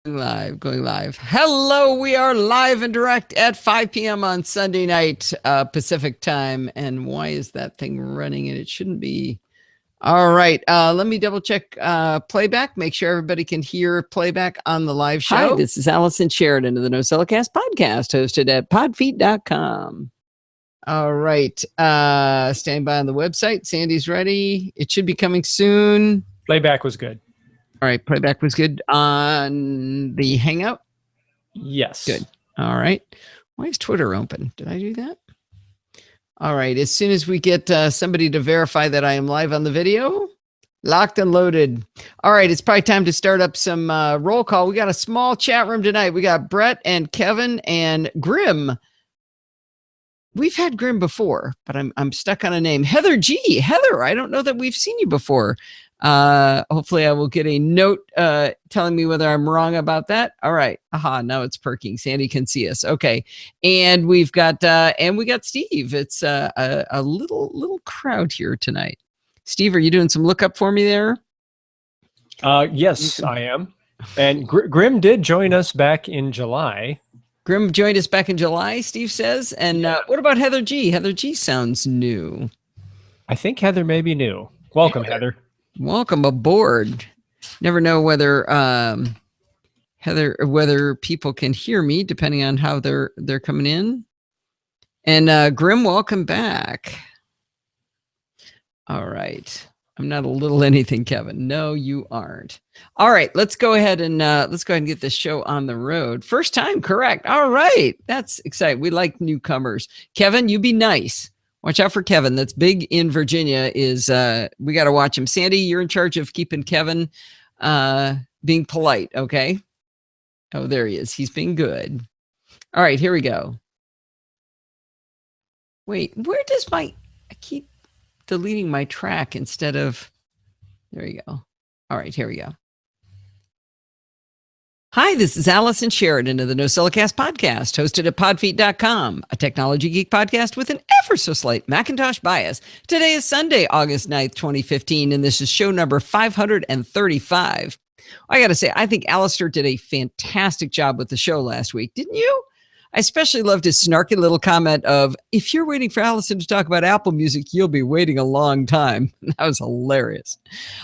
Going live. Hello, we are live and direct at 5 p.m. on Sunday night, Pacific time. And why is that thing running? And it shouldn't be. All right. Let me double check playback. Make sure everybody can hear playback on the live show. Hi, this is Allison Sheridan of the NosillaCast podcast, hosted at podfeet.com. All right. Stand by on the website. Sandy's ready. It should be coming soon. Playback was good. All right, playback was good on the Hangout? Yes. Good. All right. Why is Twitter open? Did I do that? All right. As soon as we get somebody to verify that I am live on the video, locked and loaded. All right. It's probably time to start up some roll call. We got a small chat room tonight. We got Brett and Kevin and Grim. We've had Grim before, but I'm stuck on a name. Heather G. Heather, I don't know that we've seen you before. Hopefully I will get a note telling me whether I'm wrong about that. All right. Aha, now it's perking. Sandy can see us. Okay. And we got Steve. It's a little crowd here tonight. Steve, are you doing some lookup for me there? Yes, I am. And Grim did join us back in July. Grim joined us back in July, Steve says. And what about Heather G? Heather G sounds new. I think Heather may be new. Welcome, Heather. Welcome aboard. Never know whether whether people can hear me depending on how they're coming in. And Grim, welcome back. All right. I'm not a little anything, Kevin. No, you aren't. All right, let's go ahead and get this show on the road. First time, correct. All right. That's exciting. We like newcomers. Kevin, you be nice. Watch out for Kevin. That's big in Virginia. We got to watch him. Sandy, you're in charge of keeping Kevin being polite, okay? Oh, there he is. He's being good. All right, here we go. Wait, where does I keep deleting my track instead of, there you go. All right, here we go. Hi, this is Allison Sheridan of the NosillaCast podcast, hosted at podfeet.com, a technology geek podcast with an ever so slight Macintosh bias. Today is Sunday, August 9th, 2015, and this is show number 535. I got to say, I think Alistair did a fantastic job with the show last week, didn't you? I especially loved his snarky little comment of, if you're waiting for Allison to talk about Apple Music, you'll be waiting a long time. That was hilarious.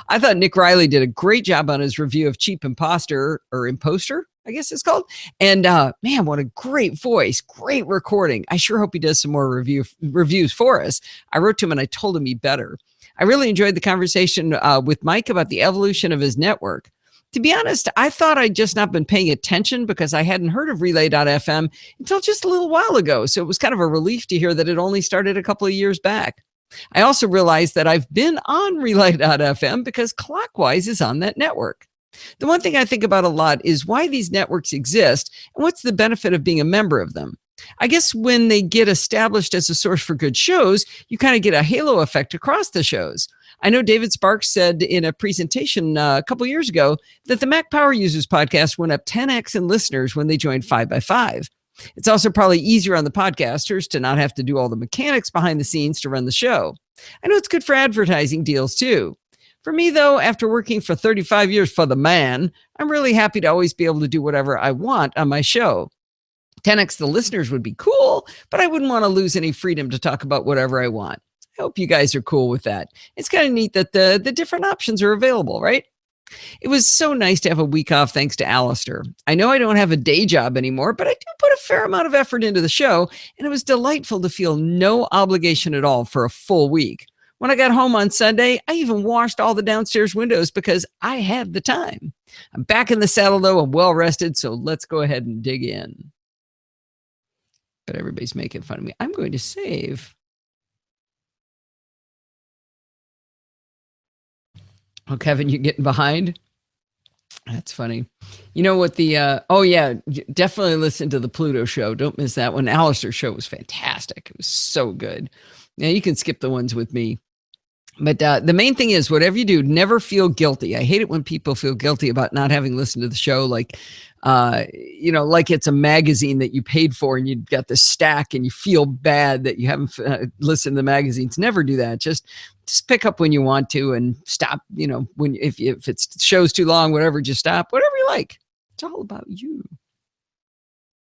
I thought Nick Riley did a great job on his review of Cheap Imposter, I guess it's called. And man, what a great voice, great recording. I sure hope he does some more reviews for us. I wrote to him and I told him he better. I really enjoyed the conversation with Mike about the evolution of his network. To be honest, I thought I'd just not been paying attention because I hadn't heard of Relay.fm until just a little while ago. So it was kind of a relief to hear that it only started a couple of years back. I also realized that I've been on Relay.fm because Clockwise is on that network. The one thing I think about a lot is why these networks exist and what's the benefit of being a member of them. I guess when they get established as a source for good shows, you kind of get a halo effect across the shows. I know David Sparks said in a presentation a couple years ago that the Mac Power Users podcast went up 10x in listeners when they joined 5x5. It's also probably easier on the podcasters to not have to do all the mechanics behind the scenes to run the show. I know it's good for advertising deals too. For me, though, after working for 35 years for the man, I'm really happy to always be able to do whatever I want on my show. 10x the listeners would be cool, but I wouldn't want to lose any freedom to talk about whatever I want. I hope you guys are cool with that. It's kind of neat that the different options are available, right? It was so nice to have a week off thanks to Alistair. I know I don't have a day job anymore, but I do put a fair amount of effort into the show, and it was delightful to feel no obligation at all for a full week. When I got home on Sunday, I even washed all the downstairs windows because I had the time. I'm back in the saddle, though, and well rested, so let's go ahead and dig in. But everybody's making fun of me. I'm going to save. Oh, Kevin, you're getting behind? That's funny. You know what oh yeah, definitely listen to the Pluto show. Don't miss that one. Alistair's show was fantastic. It was so good. Now you can skip the ones with me. But the main thing is, whatever you do, never feel guilty. I hate it when people feel guilty about not having listened to the show, like it's a magazine that you paid for and you've got the stack and you feel bad that you haven't listened to the magazines. Never do that. Just pick up when you want to and stop. If it shows too long, whatever, just stop. Whatever you like. It's all about you.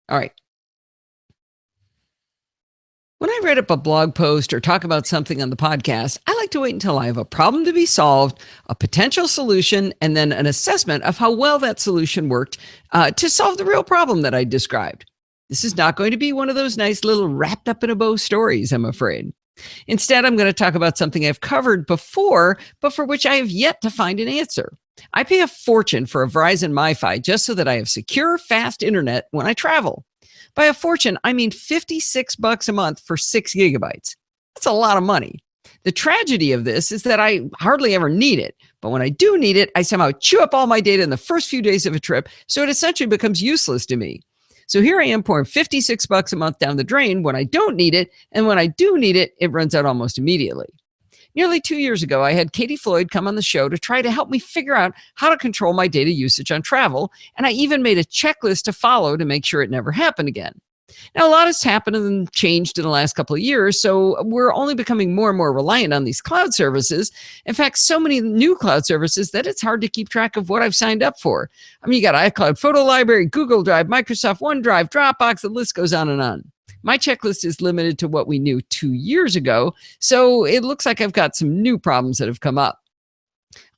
All right. When I write up a blog post or talk about something on the podcast, I like to wait until I have a problem to be solved, a potential solution, and then an assessment of how well that solution worked to solve the real problem that I described. This is not going to be one of those nice little wrapped up in a bow stories, I'm afraid. Instead, I'm going to talk about something I've covered before, but for which I have yet to find an answer. I pay a fortune for a Verizon MiFi just so that I have secure, fast internet when I travel. By a fortune, I mean $56 a month for 6 gigabytes. That's a lot of money. The tragedy of this is that I hardly ever need it, but when I do need it, I somehow chew up all my data in the first few days of a trip, so it essentially becomes useless to me. So here I am pouring $56 a month down the drain when I don't need it, and when I do need it, it runs out almost immediately. Nearly 2 years ago, I had Katie Floyd come on the show to try to help me figure out how to control my data usage on travel, and I even made a checklist to follow to make sure it never happened again. Now, a lot has happened and changed in the last couple of years, so we're only becoming more and more reliant on these cloud services. In fact, so many new cloud services that it's hard to keep track of what I've signed up for. I mean, you got iCloud Photo Library, Google Drive, Microsoft OneDrive, Dropbox, the list goes on and on. My checklist is limited to what we knew 2 years ago, so it looks like I've got some new problems that have come up.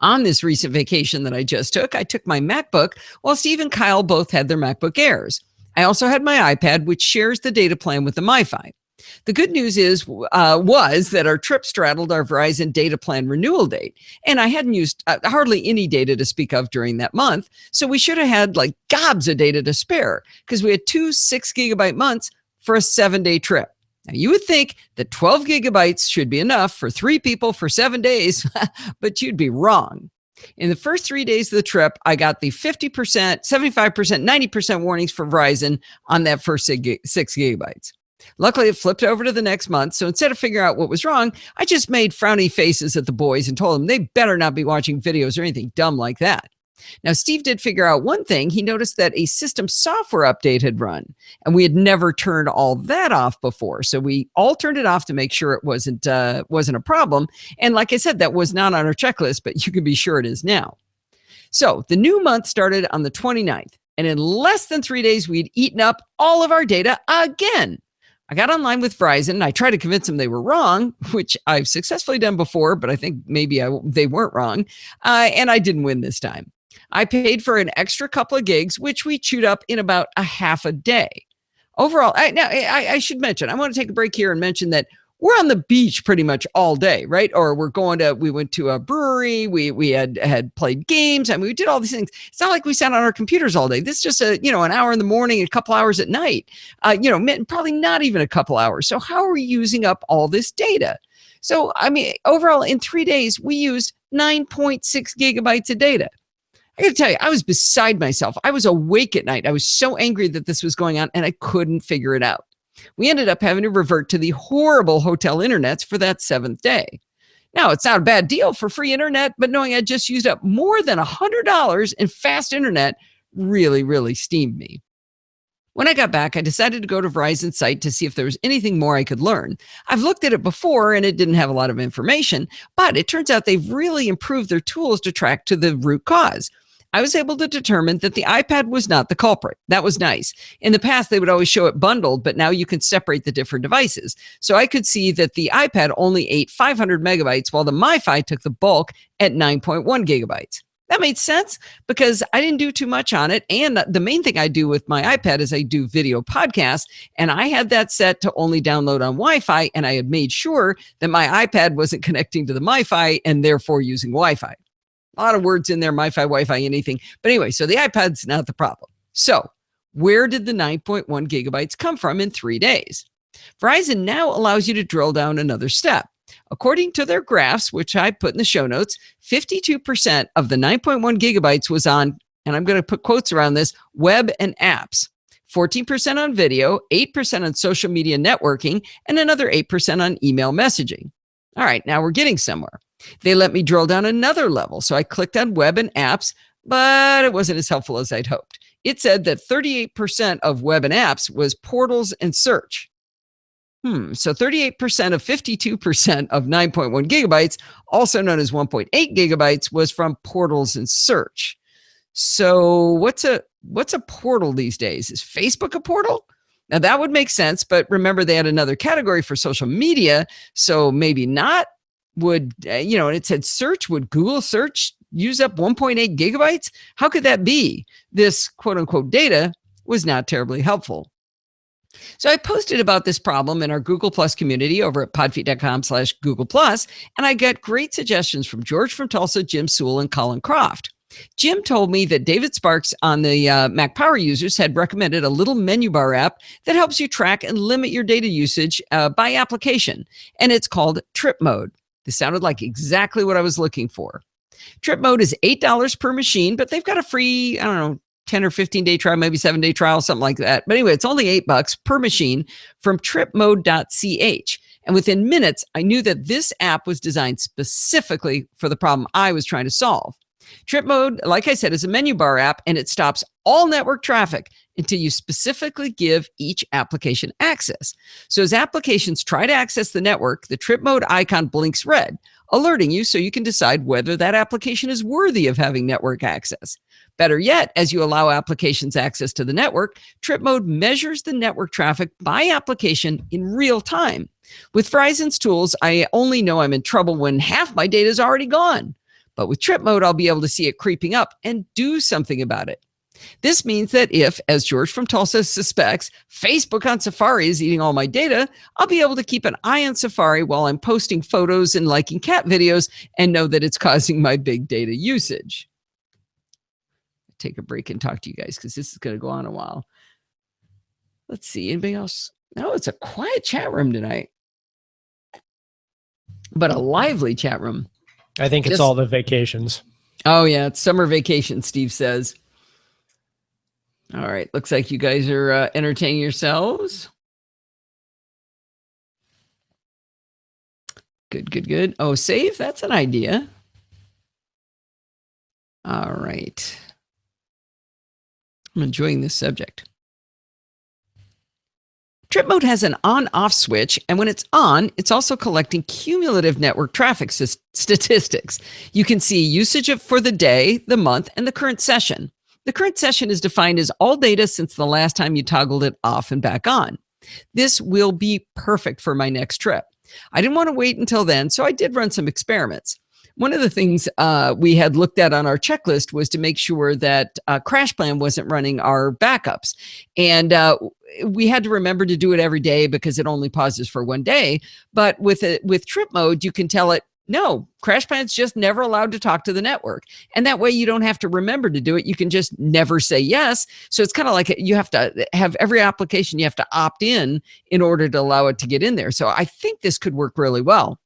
On this recent vacation that I just took, I took my MacBook while Steve and Kyle both had their MacBook Airs. I also had my iPad, which shares the data plan with the MiFi. The good news was that our trip straddled our Verizon data plan renewal date, and I hadn't used hardly any data to speak of during that month, so we should have had like gobs of data to spare because we had 2 6-gigabyte months for a 7-day trip. Now, you would think that 12 gigabytes should be enough for 3 people for 7 days, but you'd be wrong. In the first 3 days of the trip, I got the 50%, 75%, 90% warnings for Verizon on that first 6 gigabytes. Luckily, it flipped over to the next month, so instead of figuring out what was wrong, I just made frowny faces at the boys and told them they better not be watching videos or anything dumb like that. Now, Steve did figure out one thing. He noticed that a system software update had run, and we had never turned all that off before. So we all turned it off to make sure it wasn't a problem. And like I said, that was not on our checklist, but you can be sure it is now. So the new month started on the 29th, and in less than 3 days, we'd eaten up all of our data again. I got online with Verizon and I tried to convince them they were wrong, which I've successfully done before, but I think maybe they weren't wrong. And I didn't win this time. I paid for an extra couple of gigs, which we chewed up in about a half a day. Overall, I should mention, I want to take a break here and mention that we're on the beach pretty much all day, right? Or we went to a brewery, we had played games, I mean, we did all these things. It's not like we sat on our computers all day. This is just an hour in the morning, a couple hours at night, probably not even a couple hours. So how are we using up all this data? So, I mean, overall in 3 days, we used 9.6 gigabytes of data. I got to tell you, I was beside myself. I was awake at night. I was so angry that this was going on and I couldn't figure it out. We ended up having to revert to the horrible hotel internets for that 7th day. Now, it's not a bad deal for free internet, but knowing I just used up more than $100 in fast internet really, really steamed me. When I got back, I decided to go to Verizon's site to see if there was anything more I could learn. I've looked at it before and it didn't have a lot of information, but it turns out they've really improved their tools to track to the root cause. I was able to determine that the iPad was not the culprit. That was nice. In the past, they would always show it bundled, but now you can separate the different devices. So I could see that the iPad only ate 500 megabytes while the MiFi took the bulk at 9.1 gigabytes. That made sense because I didn't do too much on it. And the main thing I do with my iPad is I do video podcasts, and I had that set to only download on Wi-Fi, and I had made sure that my iPad wasn't connecting to the MiFi and therefore using Wi-Fi. A lot of words in there, MiFi, Wi-Fi, anything. But anyway, so the iPad's not the problem. So where did the 9.1 gigabytes come from in 3 days? Verizon now allows you to drill down another step. According to their graphs, which I put in the show notes, 52% of the 9.1 gigabytes was on, and I'm going to put quotes around this, web and apps. 14% on video, 8% on social media networking, and another 8% on email messaging. All right, now we're getting somewhere. They let me drill down another level. So I clicked on web and apps, but it wasn't as helpful as I'd hoped. It said that 38% of web and apps was portals and search. So 38% of 52% of 9.1 gigabytes, also known as 1.8 gigabytes, was from portals and search. So what's a portal these days? Is Facebook a portal? Now that would make sense, but remember they had another category for social media, so maybe not. Would and it said search, would Google search use up 1.8 gigabytes? How could that be? This quote unquote data was not terribly helpful. So I posted about this problem in our Google Plus community over at podfeet.com/Google Plus, and I got great suggestions from George from Tulsa, Jim Sewell, and Colin Croft. Jim told me that David Sparks on the Mac Power Users had recommended a little menu bar app that helps you track and limit your data usage by application, and it's called Trip Mode. This sounded like exactly what I was looking for. Trip Mode is $8 per machine, but they've got a free, 10 or 15-day trial, maybe 7-day trial, something like that. But anyway, it's only $8 per machine from tripmode.ch. And within minutes, I knew that this app was designed specifically for the problem I was trying to solve. Trip Mode, like I said, is a menu bar app, and it stops all network traffic until you specifically give each application access. So as applications try to access the network, the Trip Mode icon blinks red, alerting you so you can decide whether that application is worthy of having network access. Better yet, as you allow applications access to the network, Trip Mode measures the network traffic by application in real time. With Verizon's tools, I only know I'm in trouble when half my data is already gone. But with Trip Mode, I'll be able to see it creeping up and do something about it. This means that if, as George from Tulsa suspects, Facebook on Safari is eating all my data, I'll be able to keep an eye on Safari while I'm posting photos and liking cat videos and know that it's causing my big data usage. Take a break and talk to you guys because this is going to go on a while. Let's see. Anybody else? No, it's a quiet chat room tonight, but a lively chat room. I think it's all the vacations. Oh, yeah. It's summer vacation, Steve says. All right. Looks like you guys are entertaining yourselves. Good. Oh, save? That's an idea. All right. I'm enjoying this subject. Trip Mode has an on-off switch, and when it's on, it's also collecting cumulative network traffic statistics. You can see usage for the day, the month, and the current session. The current session is defined as all data since the last time you toggled it off and back on. This will be perfect for my next trip. I didn't want to wait until then, so I did run some experiments. One of the things we had looked at on our checklist was to make sure that CrashPlan wasn't running our backups. And we had to remember to do it every day because it only pauses for one day. But with Trip Mode, you can tell it, no, CrashPlan's just never allowed to talk to the network. And that way you don't have to remember to do it. You can just never say yes. So it's kind of like you have to have every application, you have to opt in order to allow it to get in there. So I think this could work really well.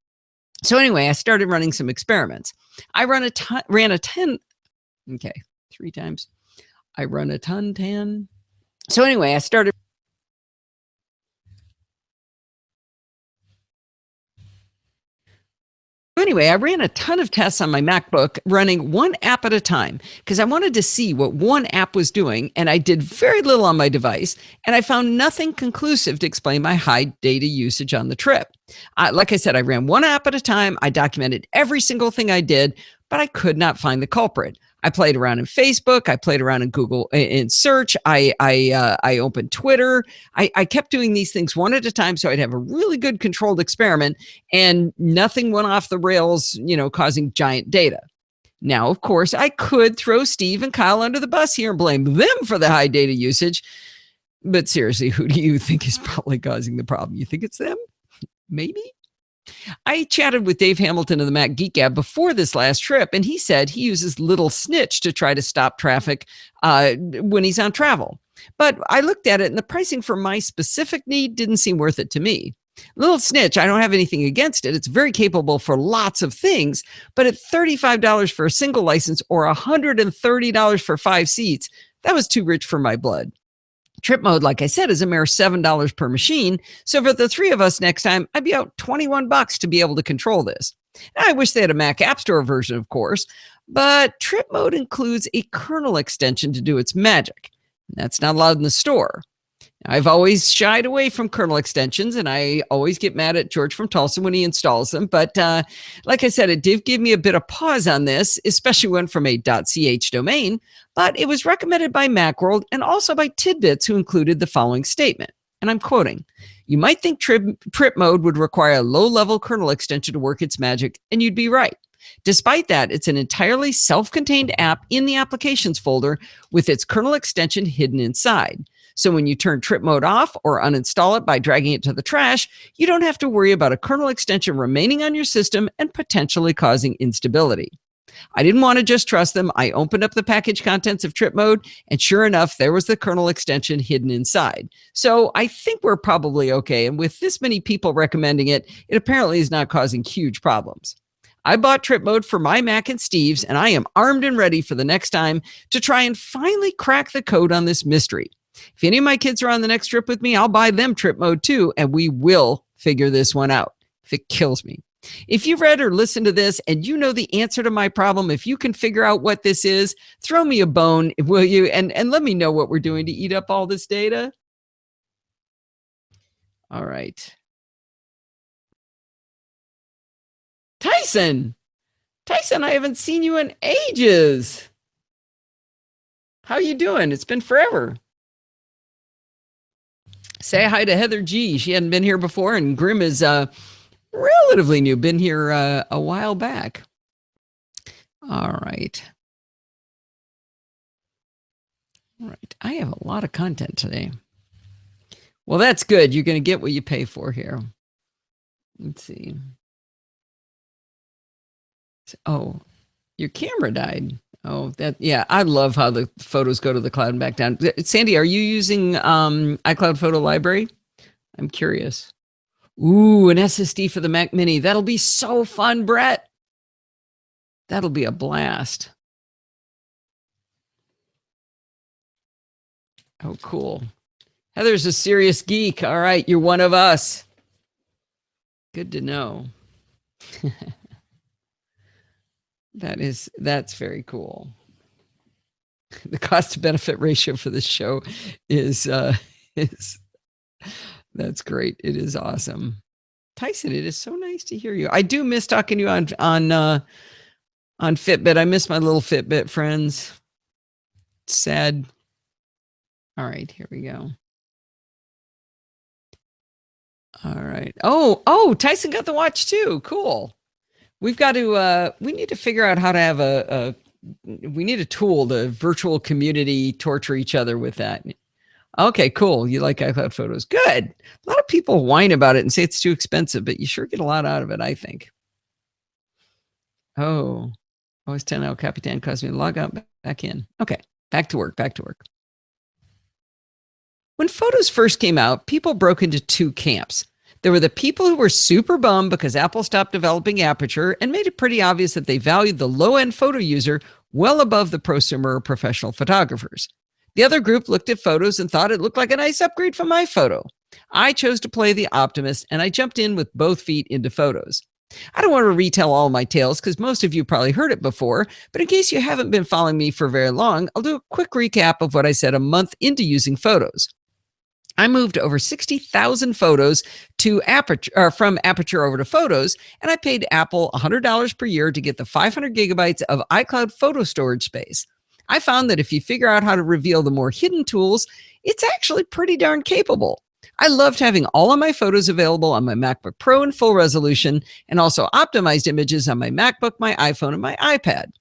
So anyway, I started running some experiments. I ran a 10. Okay, 3 times. I run a ton 10. So anyway, I ran a ton of tests on my MacBook running one app at a time because I wanted to see what one app was doing, and I did very little on my device, and I found nothing conclusive to explain my high data usage on the trip. Like I said, I ran one app at a time. I documented every single thing I did, but I could not find the culprit. I played around in Facebook. I played around in Google in search. I opened Twitter. I kept doing these things one at a time so I'd have a really good controlled experiment, and nothing went off the rails, causing giant data. Now, of course, I could throw Steve and Kyle under the bus here and blame them for the high data usage. But seriously, who do you think is probably causing the problem? You think it's them? Maybe? I chatted with Dave Hamilton of the Mac Geek Gab before this last trip, and he said he uses Little Snitch to try to stop traffic when he's on travel. But I looked at it, and the pricing for my specific need didn't seem worth it to me. Little Snitch, I don't have anything against it. It's very capable for lots of things, but at $35 for a single license or $130 for 5 seats, that was too rich for my blood. Trip Mode, like I said, is a mere $7 per machine. So for the 3 of us next time, I'd be out $21 to be able to control this. I wish they had a Mac App Store version, of course, but Trip Mode includes a kernel extension to do its magic. That's not allowed in the store. I've always shied away from kernel extensions, and I always get mad at George from Tulsa when he installs them. But like I said, it did give me a bit of pause on this, especially when from a .ch domain. But it was recommended by Macworld and also by Tidbits, who included the following statement, and I'm quoting: "You might think trip mode would require a low-level kernel extension to work its magic, and you'd be right. Despite that, it's an entirely self-contained app in the applications folder with its kernel extension hidden inside. So when you turn trip mode off or uninstall it by dragging it to the trash, you don't have to worry about a kernel extension remaining on your system and potentially causing instability." I didn't want to just trust them. I opened up the package contents of trip mode, and sure enough, there was the kernel extension hidden inside. So I think we're probably okay. And with this many people recommending it, it apparently is not causing huge problems. I bought trip mode for my Mac and Steve's, and I am armed and ready for the next time to try and finally crack the code on this mystery. If any of my kids are on the next trip with me, I'll buy them trip mode too, and we will figure this one out if it kills me. If you've read or listened to this and you know the answer to my problem, if you can figure out what this is, throw me a bone, will you? And let me know what we're doing to eat up all this data. All right. Tyson, I haven't seen you in ages. How you doing? It's been forever. Say hi to Heather G. She hadn't been here before, and Grim is relatively new, been here a while back. All right. I have a lot of content today. Well, that's good. You're going to get what you pay for here. Let's see. Oh, your camera died. Oh, yeah. I love how the photos go to the cloud and back down. Sandy, are you using iCloud Photo Library? I'm curious. Ooh, an SSD for the Mac Mini. That'll be so fun, Brett. That'll be a blast. Oh, cool. Heather's a serious geek. All right, you're one of us. Good to know. That's very cool. The cost to benefit ratio for this show is that's great. It is awesome. Tyson, it is so nice to hear you. I do miss talking to you on Fitbit. I miss my little Fitbit friends. It's sad. All right, here we go. All right. Oh, Tyson got the watch too. Cool. We've got to we need to figure out how to have we need a tool to virtual community torture each other with that. Okay, cool. You like iCloud Photos. Good. A lot of people whine about it and say it's too expensive, but you sure get a lot out of it, I think. Oh, always 10 out Capitan caused me to log out back in. Okay, back to work. When Photos first came out, people broke into two camps. There were the people who were super bummed because Apple stopped developing Aperture and made it pretty obvious that they valued the low-end photo user well above the prosumer or professional photographers. The other group looked at Photos and thought it looked like a nice upgrade from iPhoto. I chose to play the optimist, and I jumped in with both feet into Photos. I don't want to retell all my tales because most of you probably heard it before, but in case you haven't been following me for very long, I'll do a quick recap of what I said a month into using Photos. I moved over 60,000 photos to Aperture, from Aperture over to Photos, and I paid Apple $100 per year to get the 500 gigabytes of iCloud photo storage space. I found that if you figure out how to reveal the more hidden tools, it's actually pretty darn capable. I loved having all of my photos available on my MacBook Pro in full resolution and also optimized images on my MacBook, my iPhone, and my iPad.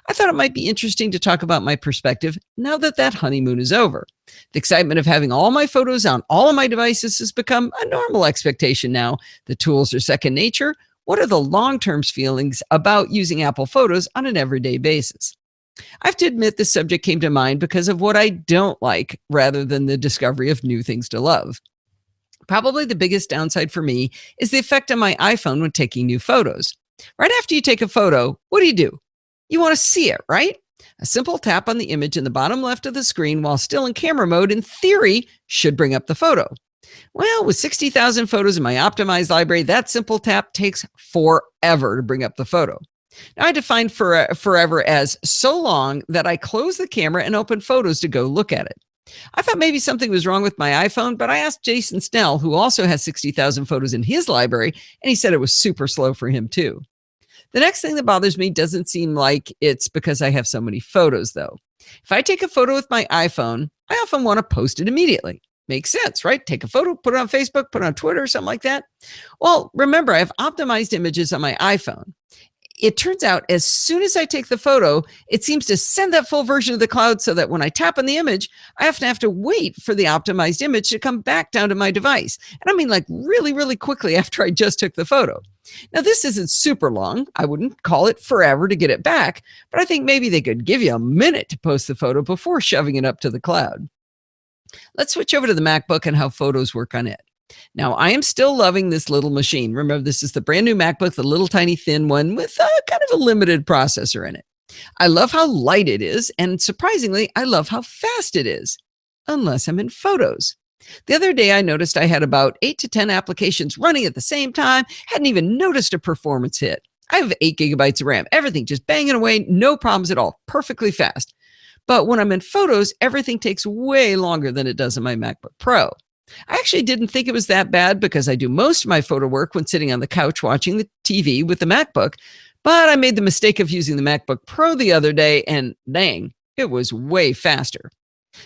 I thought it might be interesting to talk about my perspective now that honeymoon is over. The excitement of having all my photos on all of my devices has become a normal expectation now. The tools are second nature. What are the long-term feelings about using Apple Photos on an everyday basis? I have to admit this subject came to mind because of what I don't like rather than the discovery of new things to love. Probably the biggest downside for me is the effect on my iPhone when taking new photos. Right after you take a photo, what do? You want to see it, right? A simple tap on the image in the bottom left of the screen while still in camera mode, in theory, should bring up the photo. Well, with 60,000 photos in my optimized library, that simple tap takes forever to bring up the photo. Now, I define forever as so long that I close the camera and open Photos to go look at it. I thought maybe something was wrong with my iPhone, but I asked Jason Snell, who also has 60,000 photos in his library, and he said it was super slow for him too. The next thing that bothers me doesn't seem like it's because I have so many photos, though. If I take a photo with my iPhone, I often want to post it immediately. Makes sense, right? Take a photo, put it on Facebook, put it on Twitter, something like that. Well, remember, I have optimized images on my iPhone. It turns out as soon as I take the photo, it seems to send that full version to the cloud so that when I tap on the image, I often have to wait for the optimized image to come back down to my device. And I mean like really, really quickly after I just took the photo. Now, this isn't super long. I wouldn't call it forever to get it back, but I think maybe they could give you a minute to post the photo before shoving it up to the cloud. Let's switch over to the MacBook and how photos work on it. Now, I am still loving this little machine. Remember, this is the brand new MacBook, the little tiny thin one with kind of a limited processor in it. I love how light it is, and surprisingly, I love how fast it is, unless I'm in photos. The other day, I noticed I had about 8 to 10 applications running at the same time, hadn't even noticed a performance hit. I have 8 gigabytes of RAM, everything just banging away, no problems at all, perfectly fast. But when I'm in photos, everything takes way longer than it does on my MacBook Pro. I actually didn't think it was that bad because I do most of my photo work when sitting on the couch watching the TV with the MacBook, but I made the mistake of using the MacBook Pro the other day and dang, it was way faster.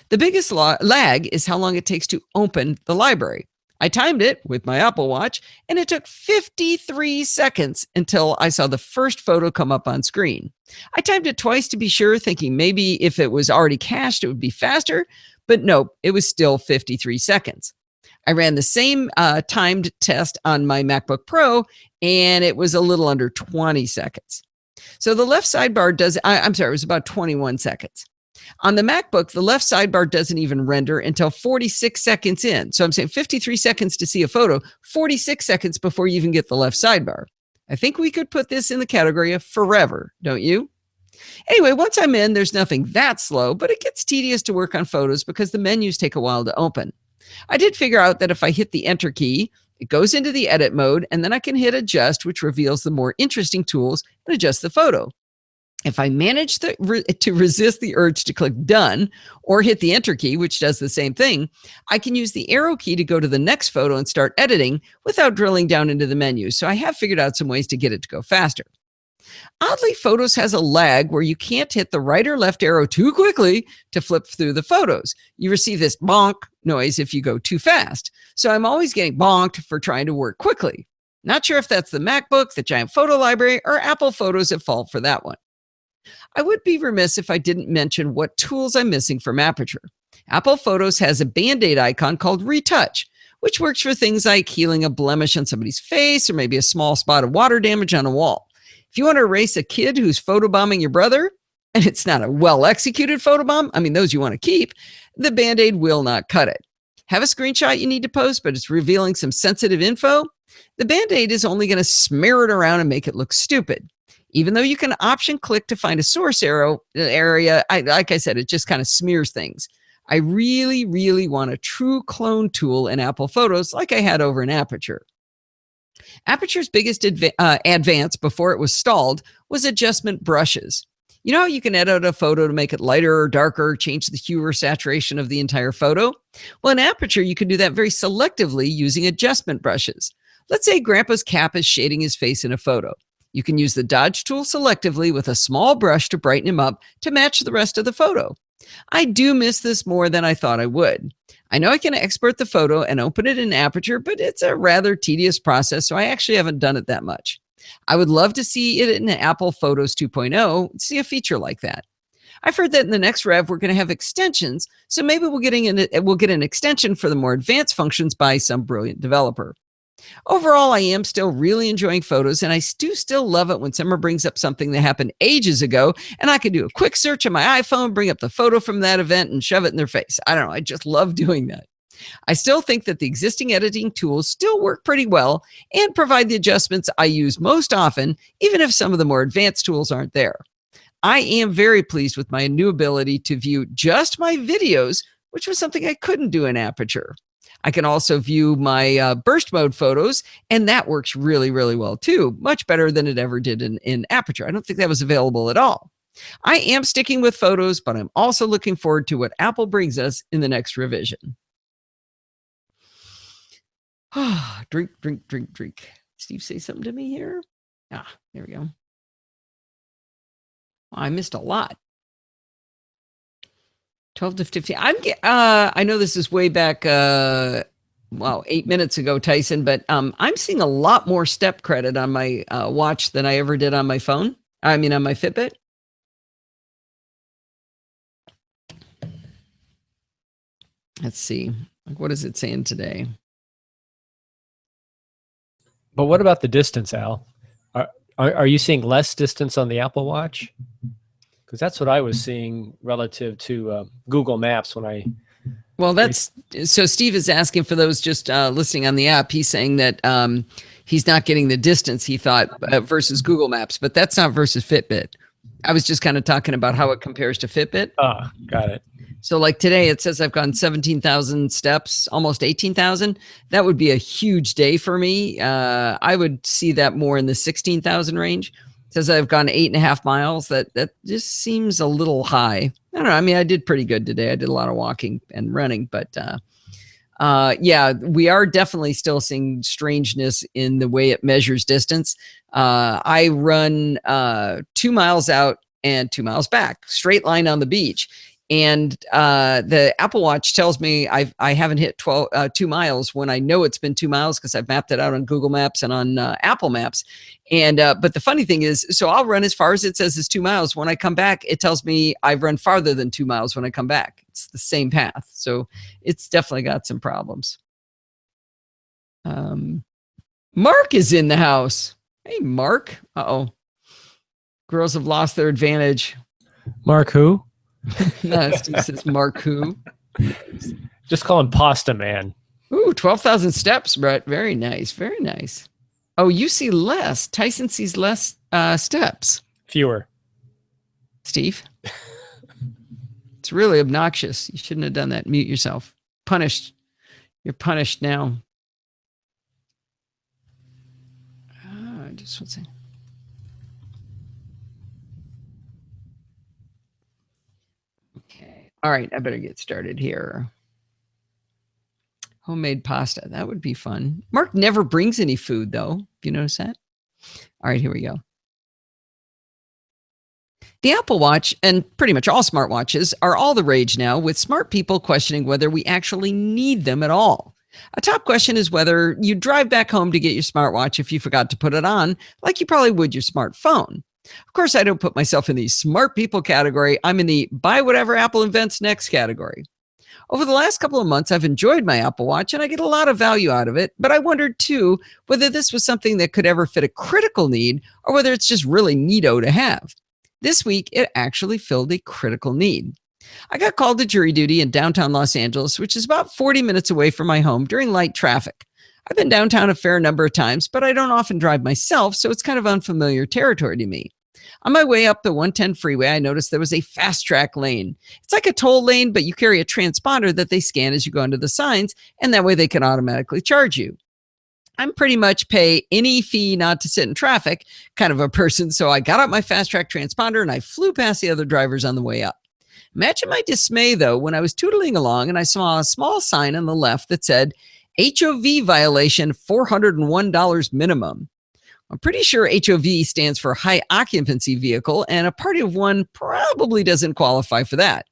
The biggest lag is how long it takes to open the library. I timed it with my Apple Watch and it took 53 seconds until I saw the first photo come up on screen. I timed it twice to be sure, thinking maybe if it was already cached, it would be faster. But nope, it was still 53 seconds. I ran the same timed test on my MacBook Pro, and it was a little under 20 seconds. So the left sidebar it was about 21 seconds. On the MacBook, the left sidebar doesn't even render until 46 seconds in. So I'm saying 53 seconds to see a photo, 46 seconds before you even get the left sidebar. I think we could put this in the category of forever, don't you? Anyway, once I'm in, there's nothing that slow, but it gets tedious to work on photos because the menus take a while to open. I did figure out that if I hit the enter key, it goes into the edit mode, and then I can hit adjust, which reveals the more interesting tools and adjust the photo. If I manage to resist the urge to click done or hit the enter key, which does the same thing, I can use the arrow key to go to the next photo and start editing without drilling down into the menu. So I have figured out some ways to get it to go faster. Oddly, Photos has a lag where you can't hit the right or left arrow too quickly to flip through the photos. You receive this bonk noise if you go too fast. So I'm always getting bonked for trying to work quickly. Not sure if that's the MacBook, the giant photo library, or Apple Photos at fault for that one. I would be remiss if I didn't mention what tools I'm missing from Aperture. Apple Photos has a Band-Aid icon called Retouch, which works for things like healing a blemish on somebody's face or maybe a small spot of water damage on a wall. If you want to erase a kid who's photobombing your brother, and it's not a well-executed photobomb, those you want to keep, the Band-Aid will not cut it. Have a screenshot you need to post, but it's revealing some sensitive info? The Band-Aid is only going to smear it around and make it look stupid. Even though you can option click to find a source area, like I said, it just kind of smears things. I really, really want a true clone tool in Apple Photos like I had over in Aperture. Aperture's biggest advance before it was stalled was adjustment brushes. You know how you can edit a photo to make it lighter or darker, change the hue or saturation of the entire photo? Well, in Aperture, you can do that very selectively using adjustment brushes. Let's say Grandpa's cap is shading his face in a photo. You can use the Dodge tool selectively with a small brush to brighten him up to match the rest of the photo. I do miss this more than I thought I would. I know I can export the photo and open it in Aperture, but it's a rather tedious process, so I actually haven't done it that much. I would love to see it in Apple Photos 2.0, see a feature like that. I've heard that in the next rev, we're going to have extensions, so maybe we'll get an extension for the more advanced functions by some brilliant developer. Overall, I am still really enjoying Photos, and I do still love it when someone brings up something that happened ages ago, and I can do a quick search on my iPhone, bring up the photo from that event, and shove it in their face. I don't know. I just love doing that. I still think that the existing editing tools still work pretty well and provide the adjustments I use most often, even if some of the more advanced tools aren't there. I am very pleased with my new ability to view just my videos, which was something I couldn't do in Aperture. I can also view my burst mode photos, and that works really, really well too. Much better than it ever did in Aperture. I don't think that was available at all. I am sticking with photos, but I'm also looking forward to what Apple brings us in the next revision. Drink, drink, drink, drink. Steve, say something to me here. There we go. I missed a lot. 12 to 15. I know this is way back, 8 minutes ago, Tyson, but I'm seeing a lot more step credit on my watch than I ever did on my phone. I mean, on my Fitbit. Let's see. What is it saying today? But what about the distance, Al? Are you seeing less distance on the Apple Watch? Because that's what I was seeing relative to Google Maps when I... Well, so Steve is asking for those just listening on the app. He's saying that he's not getting the distance he thought versus Google Maps, but that's not versus Fitbit. I was just kind of talking about how it compares to Fitbit. Got it. So like today, it says I've gone 17,000 steps, almost 18,000. That would be a huge day for me. I would see that more in the 16,000 range. It says I've gone 8.5 miles. That just seems a little high. I don't know. I mean, I did pretty good today. I did a lot of walking and running, but yeah, we are definitely still seeing strangeness in the way it measures distance. I run 2 miles out and 2 miles back, straight line on the beach. And the Apple Watch tells me I haven't hit 2 miles when I know it's been 2 miles because I've mapped it out on Google Maps and on Apple Maps. And but the funny thing is, so I'll run as far as it says is 2 miles. When I come back, it tells me I've run farther than 2 miles when I come back. It's the same path. So it's definitely got some problems. Mark is in the house. Hey, Mark. Uh-oh. Girls have lost their advantage. Mark who? No, Steve says Mark who? Just call him Pasta Man. Ooh, 12,000 steps, Brett. Very nice. Very nice. Oh, you see less. Tyson sees less steps. Fewer. Steve? It's really obnoxious. You shouldn't have done that. Mute yourself. Punished. You're punished now. Just one second. Okay. All right. I better get started here. Homemade pasta. That would be fun. Mark never brings any food, though. Have you noticed that? All right. Here we go. The Apple Watch and pretty much all smartwatches are all the rage now, with smart people questioning whether we actually need them at all. A top question is whether you drive back home to get your smartwatch if you forgot to put it on, like you probably would your smartphone. Of course, I don't put myself in the smart people category. I'm in the buy whatever Apple invents next category. Over the last couple of months, I've enjoyed my Apple Watch and I get a lot of value out of it, but I wondered too whether this was something that could ever fit a critical need or whether it's just really neato to have. This week, it actually filled a critical need. I got called to jury duty in downtown Los Angeles, which is about 40 minutes away from my home during light traffic. I've been downtown a fair number of times, but I don't often drive myself, so it's kind of unfamiliar territory to me. On my way up the 110 freeway, I noticed there was a fast track lane. It's like a toll lane, but you carry a transponder that they scan as you go into the signs, and that way they can automatically charge you. I'm pretty much pay any fee not to sit in traffic kind of a person, so I got out my fast track transponder and I flew past the other drivers on the way up. Imagine my dismay, though, when I was tootling along and I saw a small sign on the left that said, HOV violation, $401 minimum. I'm pretty sure HOV stands for high occupancy vehicle, and a party of one probably doesn't qualify for that.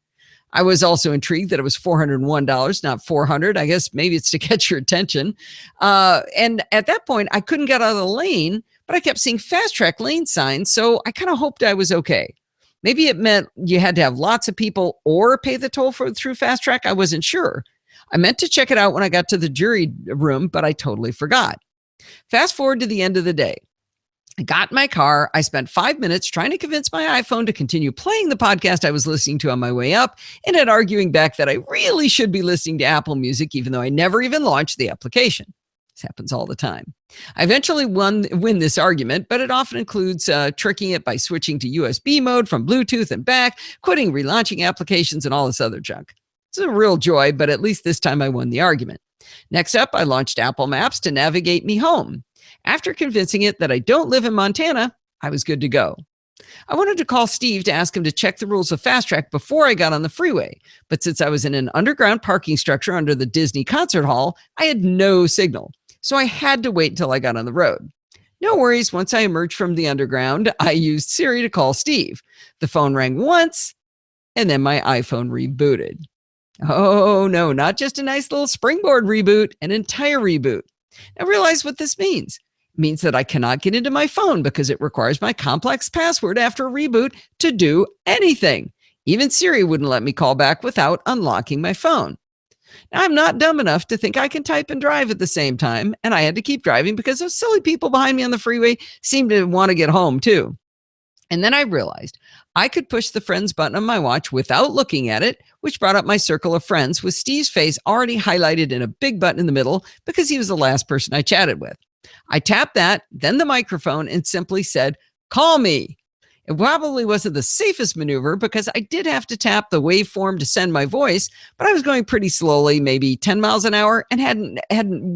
I was also intrigued that it was $401, not $400. I guess maybe it's to catch your attention. And at that point, I couldn't get out of the lane, but I kept seeing fast track lane signs, so I kind of hoped I was okay. Maybe it meant you had to have lots of people or pay the toll through fast track. I wasn't sure. I meant to check it out when I got to the jury room, but I totally forgot. Fast forward to the end of the day. I got in my car. I spent 5 minutes trying to convince my iPhone to continue playing the podcast I was listening to on my way up, and then arguing back that I really should be listening to Apple Music, even though I never even launched the application. This happens all the time. I eventually win this argument, but it often includes tricking it by switching to USB mode from Bluetooth and back, quitting relaunching applications, and all this other junk. It's a real joy, but at least this time I won the argument. Next up, I launched Apple Maps to navigate me home. After convincing it that I don't live in Montana, I was good to go. I wanted to call Steve to ask him to check the rules of Fast Track before I got on the freeway. But since I was in an underground parking structure under the Disney concert hall, I had no signal. So I had to wait until I got on the road. No worries. Once I emerged from the underground, I used Siri to call Steve. The phone rang once, and then my iPhone rebooted. Oh, no, not just a nice little springboard reboot, an entire reboot. Now realize what this means. It means that I cannot get into my phone because it requires my complex password after a reboot to do anything. Even Siri wouldn't let me call back without unlocking my phone. Now, I'm not dumb enough to think I can type and drive at the same time, and I had to keep driving because those silly people behind me on the freeway seemed to want to get home too. And then I realized I could push the friends button on my watch without looking at it, which brought up my circle of friends with Steve's face already highlighted in a big button in the middle because he was the last person I chatted with. I tapped that, then the microphone, and simply said, "Call me." It probably wasn't the safest maneuver because I did have to tap the waveform to send my voice, but I was going pretty slowly, maybe 10 miles an hour, and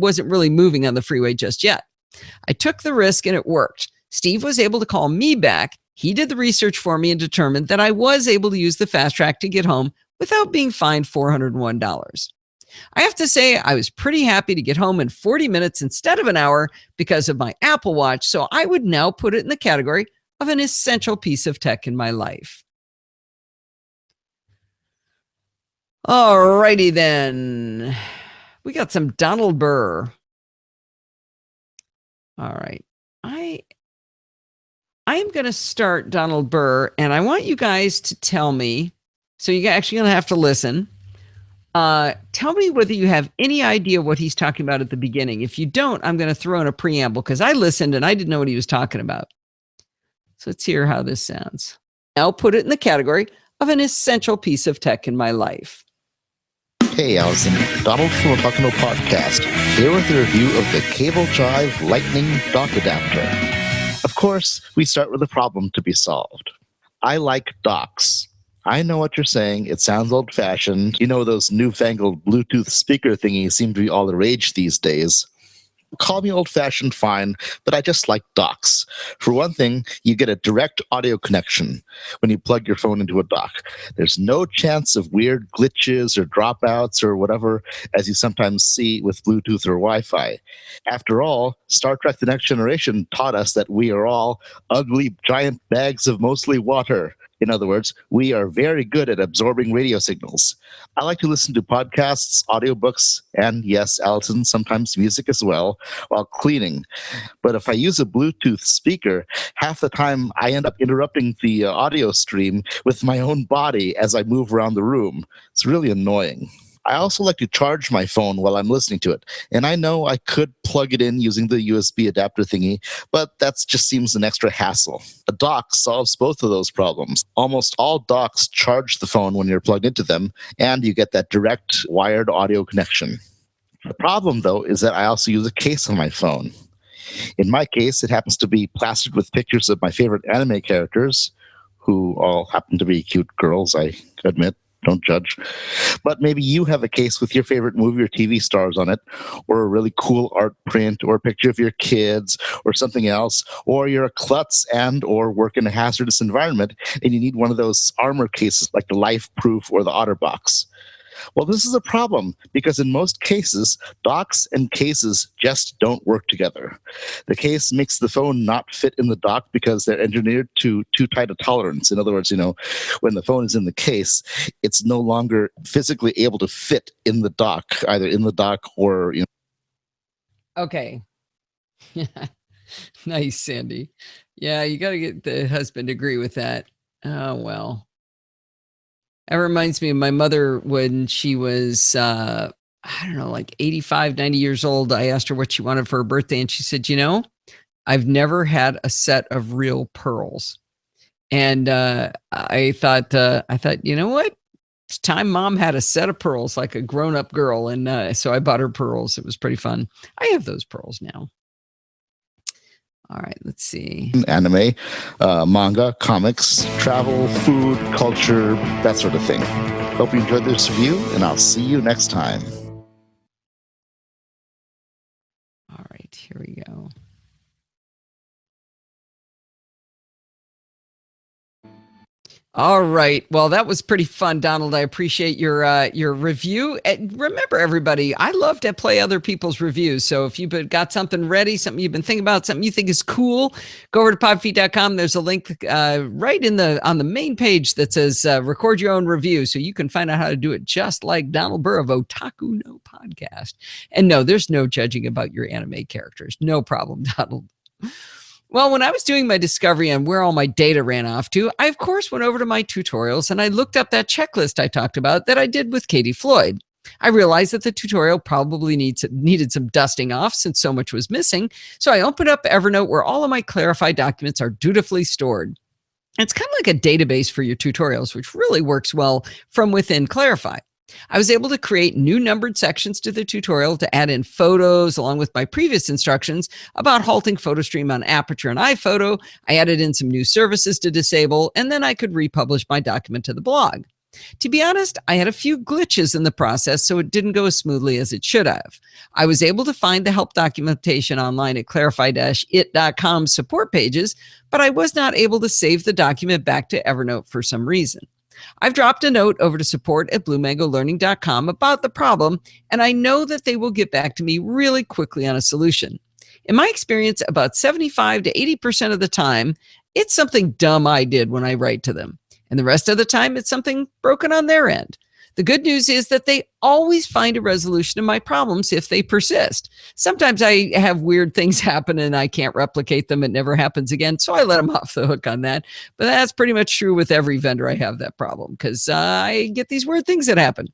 wasn't really moving on the freeway just yet. I took the risk and it worked. Steve was able to call me back. He did the research for me and determined that I was able to use the fast track to get home without being fined $401. I have to say, I was pretty happy to get home in 40 minutes instead of an hour because of my Apple Watch, so I would now put it in the category of an essential piece of tech in my life. All righty then. We got some Donald Burr. All right. I am going to start Donald Burr, and I want you guys to tell me, so you're actually going to have to listen. Tell me whether you have any idea what he's talking about at the beginning. If you don't, I'm going to throw in a preamble because I listened and I didn't know what he was talking about. So let's hear how this sounds. I'll put it in the category of an essential piece of tech in my life. Hey, Allison. Donald from the Buckano Podcast, here with a review of the Cable Drive Lightning Dock Adapter. Of course, we start with a problem to be solved. I like docks. I know what you're saying. It sounds old-fashioned. You know, those newfangled Bluetooth speaker thingies seem to be all the rage these days. Call me old-fashioned, fine, but I just like docks. For one thing, you get a direct audio connection when you plug your phone into a dock. There's no chance of weird glitches or dropouts or whatever, as you sometimes see with Bluetooth or Wi-Fi. After all, Star Trek The Next Generation taught us that we are all ugly giant bags of mostly water. In other words, we are very good at absorbing radio signals. I like to listen to podcasts, audiobooks, and yes, Allison, sometimes music as well, while cleaning. But if I use a Bluetooth speaker, half the time I end up interrupting the audio stream with my own body as I move around the room. It's really annoying. I also like to charge my phone while I'm listening to it. And I know I could plug it in using the USB adapter thingy, but that just seems an extra hassle. A dock solves both of those problems. Almost all docks charge the phone when you're plugged into them, and you get that direct wired audio connection. The problem, though, is that I also use a case on my phone. In my case, it happens to be plastered with pictures of my favorite anime characters, who all happen to be cute girls, I admit. Don't judge. But maybe you have a case with your favorite movie or TV stars on it, or a really cool art print, or a picture of your kids, or something else, or you're a klutz and or work in a hazardous environment, and you need one of those armor cases like the Life Proof or the OtterBox. Well, this is a problem because in most cases, docks and cases just don't work together. The case makes the phone not fit in the dock because they're engineered to too tight a tolerance. In other words, when the phone is in the case, it's no longer physically able to fit in the dock, either in the dock or, Okay. Nice, Sandy. Yeah, you got to get the husband to agree with that. Oh, well. That reminds me of my mother when she was, I don't know, like 85, 90 years old. I asked her what she wanted for her birthday, and she said, I've never had a set of real pearls. And I thought, you know what? It's time Mom had a set of pearls like a grown-up girl. And so I bought her pearls. It was pretty fun. I have those pearls now. All right, let's see. Anime, manga, comics, travel, food, culture, that sort of thing. Hope you enjoyed this review, and I'll see you next time. All right, here we go. All right. Well, that was pretty fun, Donald. I appreciate your review. And remember, everybody, I love to play other people's reviews. So if you've got something ready, something you've been thinking about, something you think is cool, go over to podfeet.com. There's a link right on the main page that says record your own review. So you can find out how to do it just like Donald Burr of Otaku No Podcast. And no, there's no judging about your anime characters. No problem, Donald. Well, when I was doing my discovery on where all my data ran off to, I, of course, went over to my tutorials and I looked up that checklist I talked about that I did with Katie Floyd. I realized that the tutorial probably needed some dusting off since so much was missing, so I opened up Evernote where all of my Clarify documents are dutifully stored. It's kind of like a database for your tutorials, which really works well from within Clarify. I was able to create new numbered sections to the tutorial to add in photos along with my previous instructions about halting photo stream on Aperture and iPhoto. I added in some new services to disable, and then I could republish my document to the blog. To be honest, I had a few glitches in the process, so it didn't go as smoothly as it should have. I was able to find the help documentation online at clarify-it.com support pages, but I was not able to save the document back to Evernote for some reason. I've dropped a note over to support@bluemangolearning.com about the problem, and I know that they will get back to me really quickly on a solution. In my experience, about 75 to 80% of the time, it's something dumb I did when I write to them. And the rest of the time, it's something broken on their end. The good news is that they always find a resolution to my problems if they persist. Sometimes I have weird things happen and I can't replicate them. It never happens again. So I let them off the hook on that. But that's pretty much true with every vendor I have that problem because I get these weird things that happen.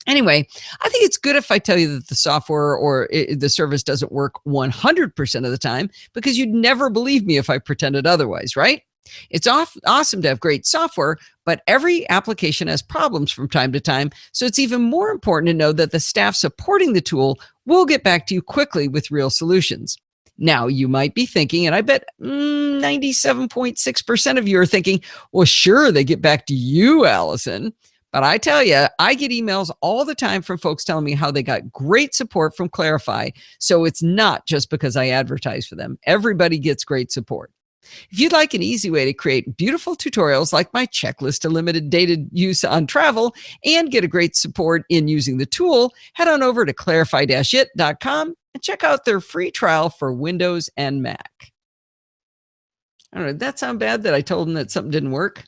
Anyway, I think it's good if I tell you that the software or the service doesn't work 100% of the time because you'd never believe me if I pretended otherwise, right? It's awesome to have great software, but every application has problems from time to time, so it's even more important to know that the staff supporting the tool will get back to you quickly with real solutions. Now, you might be thinking, and I bet 97.6% of you are thinking, well, sure, they get back to you, Allison. But I tell you, I get emails all the time from folks telling me how they got great support from Clarify, so it's not just because I advertise for them. Everybody gets great support. If you'd like an easy way to create beautiful tutorials like my checklist to limited data use on travel and get a great support in using the tool, head on over to clarify-it.com and check out their free trial for Windows and Mac. I don't know, did that sound bad that I told them that something didn't work?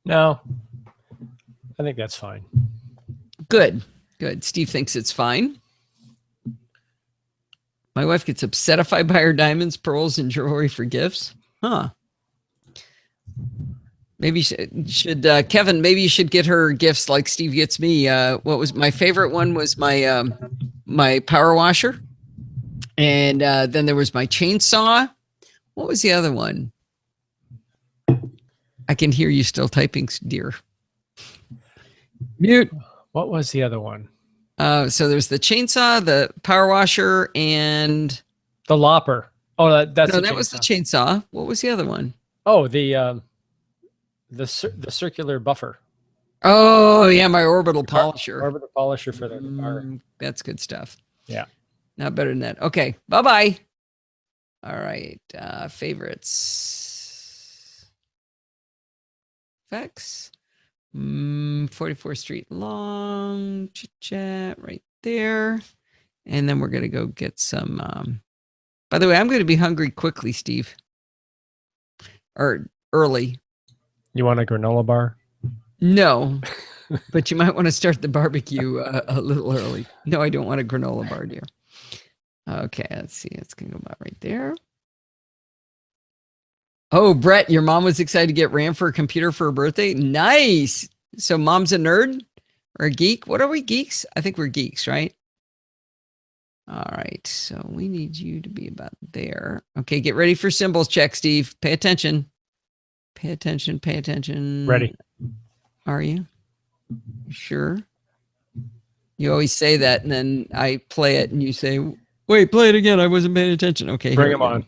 No, I think that's fine. Good. Steve thinks it's fine. My wife gets upset if I buy her diamonds, pearls, and jewelry for gifts. Huh. Maybe should Kevin, maybe you should get her gifts like Steve gets me. What was my favorite one was my my power washer. And then there was my chainsaw. What was the other one? I can hear you still typing, dear. Mute. What was the other one? So there's the chainsaw, the power washer, and the lopper. Oh, that was the chainsaw. What was the other one? Oh, the circular buffer. Oh yeah, my orbital polisher. Orbital polisher for the car. That's good stuff. Yeah, not better than that. Okay, bye. All right, favorites. Effects. 44th Street long, chit chat right there. And then we're going to go get some, by the way, I'm going to be hungry quickly, Steve. Or early. You want a granola bar? No, but you might want to start the barbecue a little early. No, I don't want a granola bar, dear. Okay, let's see. It's going to go about right there. Oh, Brett, your mom was excited to get RAM for a computer for her birthday. Nice. So mom's a nerd or a geek. What are we, geeks? I think we're geeks, right? All right. So we need you to be about there. Okay, get ready for symbols check, Steve. Pay attention. Pay attention. Pay attention. Ready. Are you? Sure. You always say that, and then I play it, and you say, wait, play it again. I wasn't paying attention. Okay. Bring them on.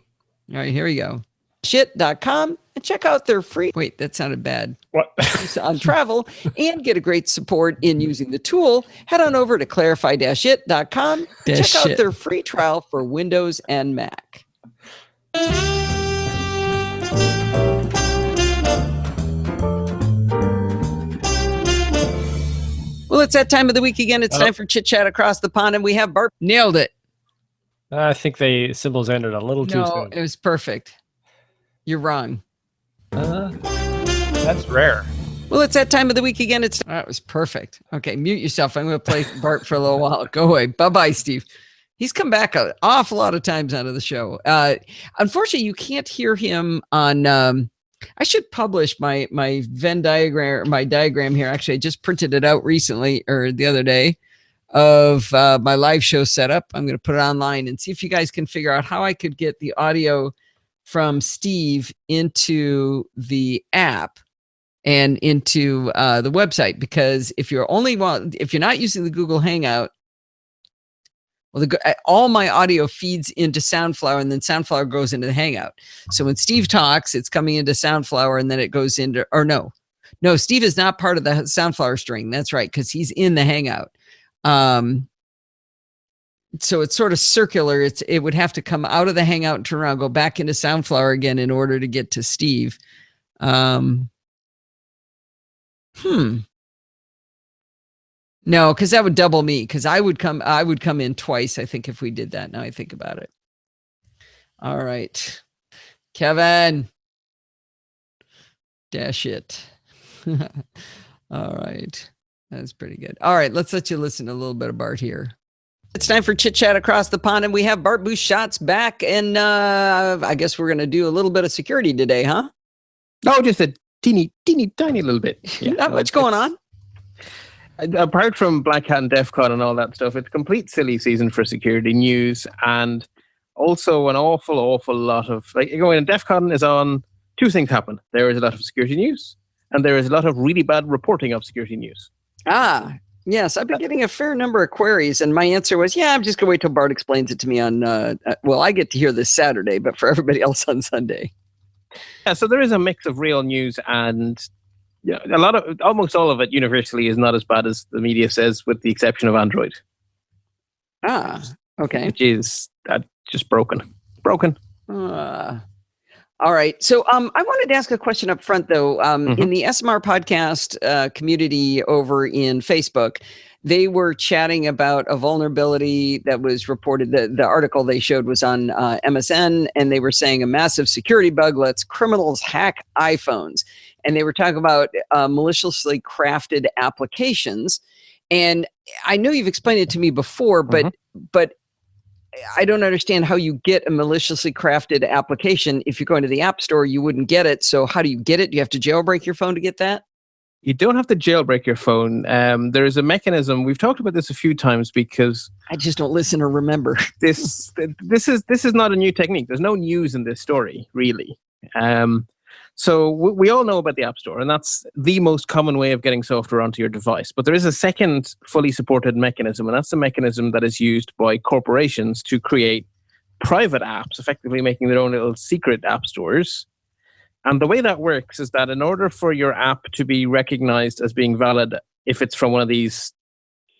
All right, here we go. Shit.com and check out their free. Wait, that sounded bad. What? On travel and get a great support in using the tool. Head on over to clarify-it.com and check out their free trial for Windows and Mac. Well, it's that time of the week again. It's time for Chit Chat Across the Pond, and we have Bart. Nailed it. I think the symbols ended a little too soon. It was perfect. You're wrong. That's rare. Well, it's that time of the week again. That was perfect. Okay, mute yourself. I'm going to play Bart for a little while. Go away. Bye-bye, Steve. He's come back an awful lot of times out of the show. Unfortunately, you can't hear him on... I should publish my Venn diagram, my diagram here. Actually, I just printed it out recently or the other day of my live show setup. I'm going to put it online and see if you guys can figure out how I could get the audio from Steve into the app and into the website, because if you're not using the Google Hangout, well, all my audio feeds into Soundflower, and then Soundflower goes into the Hangout. So when Steve talks, it's coming into Soundflower, and then it goes into, or no, Steve is not part of the Soundflower string. That's right, because he's in the Hangout. So it's sort of circular. It would have to come out of the Hangout and turn around, go back into Soundflower again in order to get to Steve. No, because that would double me, because I would come in twice, I think, if we did that. Now I think about it. All right. Kevin. Dash it. All right. That's pretty good. All right, let's let you listen to a little bit of Bart here. It's time for Chit Chat Across the Pond, and we have Bart Busschots back, and I guess we're going to do a little bit of security today, huh? No, just a teeny, tiny little bit. Yeah, not much going on. Apart from Black Hat and DEF CON and all that stuff, it's complete silly season for security news, and also an awful lot of, when DEF CON is on, two things happen. There is a lot of security news, and there is a lot of really bad reporting of security news. Yes, I've been getting a fair number of queries, and my answer was, I'm just going to wait till Bart explains it to me on, I get to hear this Saturday, but for everybody else on Sunday. Yeah, so there is a mix of real news, and almost all of it universally is not as bad as the media says, with the exception of Android. Okay. Which is just broken. All right. So I wanted to ask a question up front, though. In the SMR podcast community over in Facebook, they were chatting about a vulnerability that was reported. The article they showed was on MSN, and they were saying a massive security bug lets criminals hack iPhones. And they were talking about maliciously crafted applications. And I know you've explained it to me before, but I don't understand how you get a maliciously crafted application. If you're going to the App Store, you wouldn't get it. So how do you get it? Do you have to jailbreak your phone to get that? You don't have to jailbreak your phone. There is a mechanism. We've talked about this a few times because I just don't listen or remember. This is not a new technique. There's no news in this story, really. So we all know about the App Store, and that's the most common way of getting software onto your device. But there is a second fully supported mechanism, and that's the mechanism that is used by corporations to create private apps, effectively making their own little secret app stores. And the way that works is that in order for your app to be recognized as being valid, if it's from one of these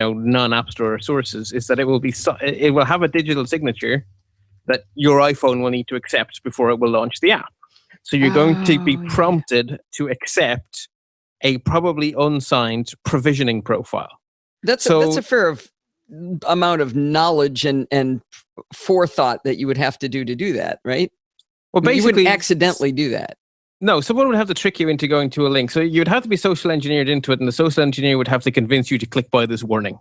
non-App Store sources, is that it will have a digital signature that your iPhone will need to accept before it will launch the app. So you're going to be prompted to accept a probably unsigned provisioning profile. That's a fair amount of knowledge and forethought that you would have to do that, right? Well, basically, you wouldn't accidentally do that. No, someone would have to trick you into going to a link. So you'd have to be social engineered into it, and the social engineer would have to convince you to click by this warning.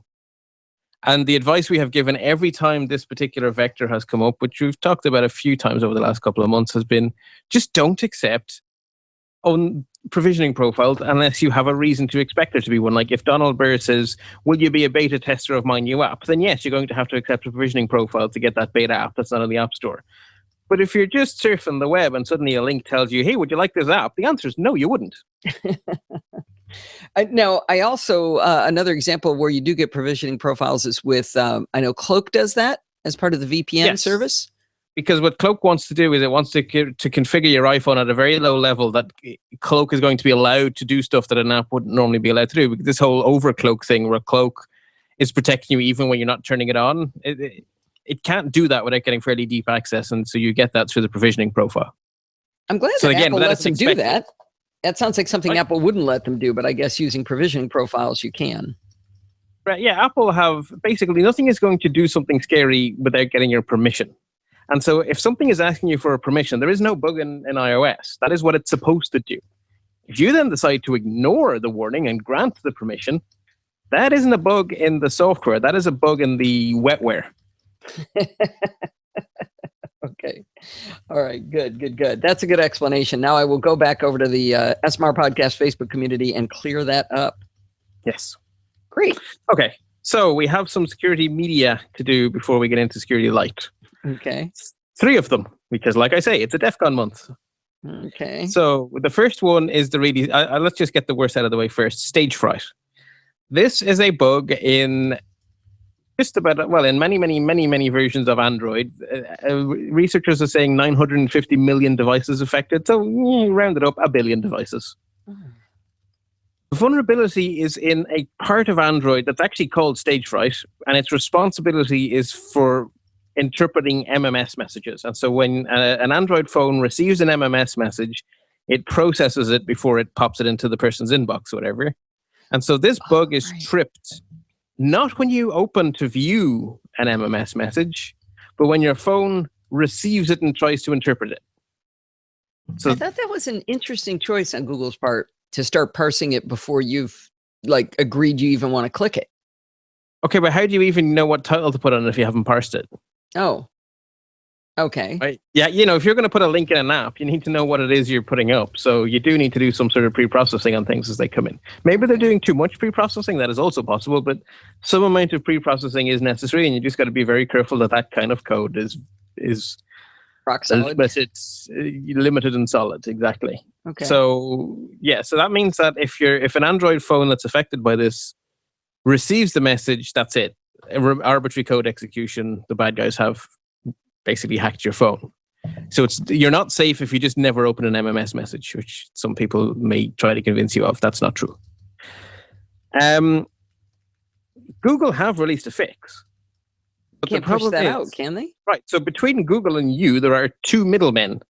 And the advice we have given every time this particular vector has come up, which we've talked about a few times over the last couple of months, has been just don't accept provisioning profiles unless you have a reason to expect there to be one. Like if Donald Burr says, will you be a beta tester of my new app? Then yes, you're going to have to accept a provisioning profile to get that beta app that's not in the App Store. But if you're just surfing the web and suddenly a link tells you, hey, would you like this app? The answer is no, you wouldn't. Now, I also, another example where you do get provisioning profiles is with, I know Cloak does that as part of the VPN service. Because what Cloak wants to do is it wants to configure your iPhone at a very low level that Cloak is going to be allowed to do stuff that an app wouldn't normally be allowed to do. This whole overcloak thing where Cloak is protecting you even when you're not turning it on. It can't do that without getting fairly deep access, and so you get that through the provisioning profile. I'm glad that Apple lets them do that. That sounds like something Apple wouldn't let them do, but I guess using provisioning profiles, you can. Right, yeah, Apple have basically nothing is going to do something scary without getting your permission. And so if something is asking you for a permission, there is no bug in iOS. That is what it's supposed to do. If you then decide to ignore the warning and grant the permission, that isn't a bug in the software. That is a bug in the wetware. Okay. All right. Good. That's a good explanation. Now I will go back over to the SMR Podcast Facebook community and clear that up. Yes. Great. Okay. So we have some security media to do before we get into Security Lite. Okay. 3 of them, because like I say, it's a DEF CON month. Okay. So the first one is the really, let's just get the worst out of the way first, stage fright. This is a bug in just about, well, in many versions of Android. Researchers are saying 950 million devices affected. So round it up, 1 billion devices. The vulnerability is in a part of Android that's actually called stage fright, and its responsibility is for interpreting MMS messages. And so when an Android phone receives an MMS message, it processes it before it pops it into the person's inbox or whatever. And so this bug is tripped, not when you open to view an MMS message, but when your phone receives it and tries to interpret it. So I thought that was an interesting choice on Google's part to start parsing it before you've like agreed you even want to click it. Okay, but how do you even know what title to put on it if you haven't parsed it? Oh, okay. Right. Yeah, you know, if you're going to put a link in an app, you need to know what it is you're putting up. So you do need to do some sort of pre-processing on things as they come in. Maybe they're doing too much pre-processing. That is also possible, but some amount of pre-processing is necessary, and you just got to be very careful that that kind of code is rock solid. It's limited and solid. Exactly. Okay. So yeah, so that means that if an Android phone that's affected by this receives the message, that's it. Arbitrary code execution. The bad guys have basically hacked your phone. So you're not safe if you just never open an MMS message, which some people may try to convince you of. That's not true. Google have released a fix. But Can't the problem push that is, out, can they? Right. So between Google and you, there are 2 middlemen.